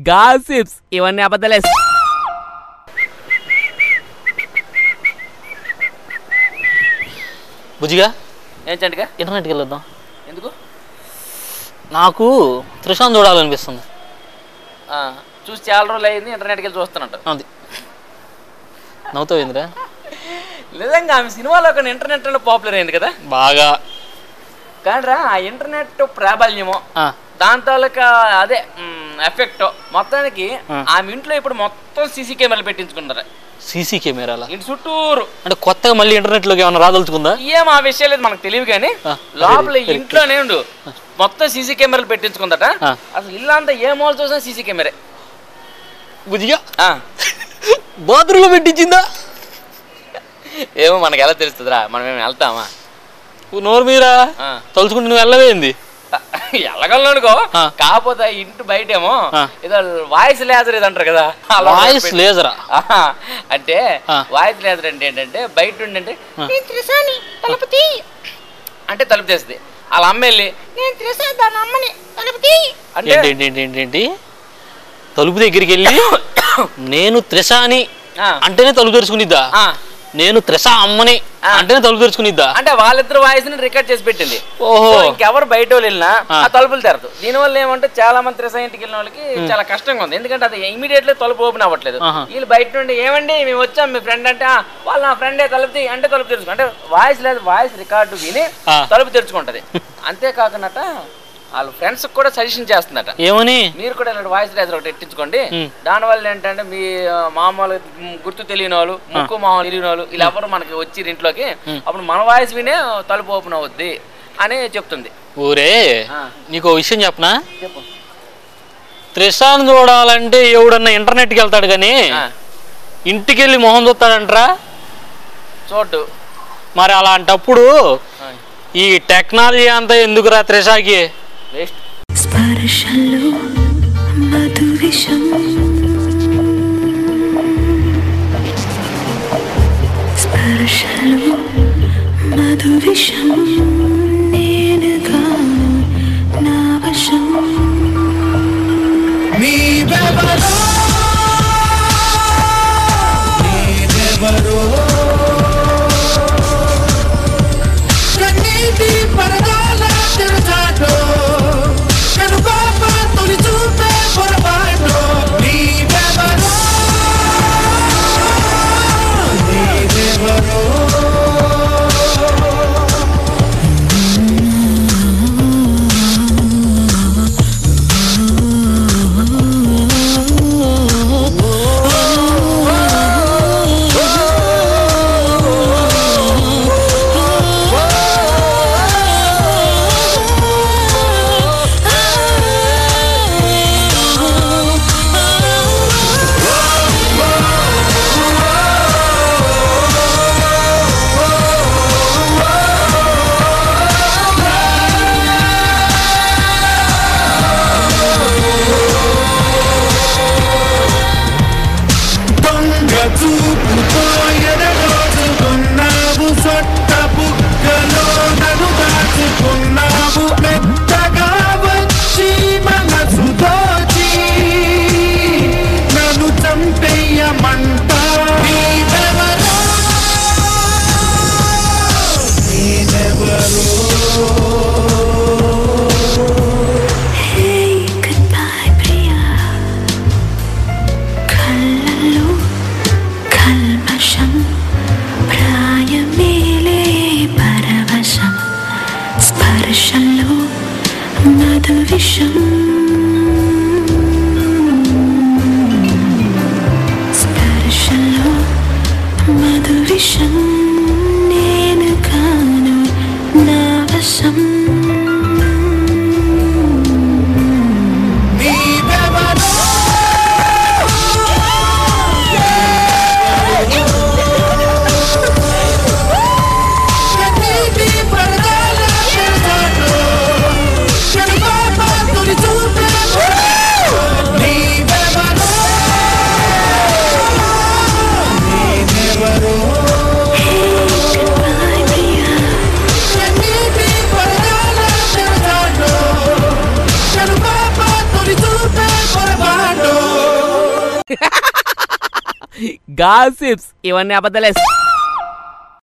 Gossips ఇవన్నీ అబద్ధాలే. బుజ్జిగా ఏంటంటగా ఇంటర్నెట్కి వెళ్ళొద్దాం. ఎందుకు? నాకు త్రిషాన్ చూడాలనిపిస్తుంది. చూసి చాలా రోజులు అయింది, ఇంటర్నెట్కి వెళ్ళి చూస్తున్నట్టు. అది నవ్వుతావు ఏందిరా? నిజంగా ఆమె సినిమాలో కానీ ఇంటర్నెట్ అంటే పాపులర్ అయింది కదా బాగా. కానీ రా ఆ ఇంటర్నెట్ ప్రాబల్యమో దాని తాలూకా అదే ఎఫెక్ట్ మొత్తానికి ఆమె ఇంట్లో ఇప్పుడు మొత్తం సీసీ కెమెరాలు పెట్టించుకున్నారు. సీసీ కెమెరాల ఇంటి చుట్టూరు అంటే కొత్తగా మళ్ళీ ఇంటర్నెట్లోకి ఏమైనా రాదలుచుకుందా? ఏం ఆ విషయాలు లేదు మనకు తెలియదు, కానీ లోపల ఇంట్లోనే ఉండు మొత్తం సీసీ కెమెరాలు పెట్టించుకుందట. అసలు ఇల్లు అంతా ఏ మూల చూసినా సీసీ కెమెరా. బుజ్జిగా బాత్రూంలో పెట్టించిందా? ఏమో మనకు ఎలా తెలుస్తుందిరా, మనం ఏమి వెళ్తామా? నోరు మీరా తలుచుకుంటే నువ్వు వెళ్ళవేంది? వెళ్ళగలను అనుకో, కాకపోతే ఇంటి బయటేమో ఏదో వాయిస్ లేజర్ ఇది అంటారు కదా. వాయిస్ లేజరా అంటే వాయిస్ లేజర్ అంటే ఏంటంటే బయట ఉండంటే అంటే తలుపు తెస్తుంది. వాళ్ళ అమ్మ వెళ్ళి అమ్మని ఏంటి తలుపు దగ్గరికి వెళ్ళి నేను త్రిషాని అంటేనే తలుపు తెరుచుకునిద్దా? నేను త్రిషా అమ్మని అంటేనే తలుపు తెరుచుకునిద్దా? అంటే వాళ్ళిద్దరు వాయిస్ ని రికార్డ్ చేసి పెట్టింది. ఓహో, ఇంకెవరు బయట వాళ్ళు వెళ్ళినా ఆ తలుపులు తెరదు. దీనివల్ల ఏమంటే చాలా మంది త్రిషా ఇంటికి వెళ్ళిన వాళ్ళకి చాలా కష్టంగా ఉంది. ఎందుకంటే అది ఇమీడియట్లీ తలుపు ఓపెన్ అవ్వట్లేదు. వీళ్ళు బయట నుండి ఏమండి మేము వచ్చాం మీ ఫ్రెండ్ అంటే వాళ్ళు నా ఫ్రెండే తలుపు అంటే తలుపు తెరుచుకో అంటే వాయిస్ లేదు, వాయిస్ రికార్డు విని తలుపు తెరుచుకుంటది. అంతేకాకుండా వాళ్ళ ఫ్రెండ్స్ కూడా సజెషన్ చేస్తుందట, ఏమని మీరు కూడా ఇలాంటి వాయిస్ రేజర్ ఒకటి ఎట్టించుకోండి. దానివల్ల ఏంటంటే మీ మామూలు గుర్తు తెలియని వాళ్ళు, ముక్కు మామూలు తెలియని వాళ్ళు ఇలా ఎవరు మనకి వచ్చి ఇంట్లోకి అప్పుడు మన వాయిస్ వినే తలుపు ఓపెన్ అవుద్ది అని చెప్తుంది. ఊరే నీకు విషయం చెప్పనా? చెప్పు. త్రిషాన్ చూడాలంటే ఎవడన్నా ఇంటర్నెట్కి వెళ్తాడు కానీ ఇంటికి వెళ్ళి మొహం చూస్తాడంటరా? చూడు మరి అలాంటప్పుడు ఈ టెక్నాలజీ అంతా ఎందుకురా త్రిషాకి? స్పర్శలో మధు విషం, స్పర్శలో మధు విషం, నేనుగా నా వశం. నీవెవరో నీవెవరో కన్నీటి పరదాల తెరచాటో కనుపాప తొలి చూపే పొరపాటో. నీవెవరో నీవెవరో గాసిప్స్ ఇవన్నీ అబద్ధాలే.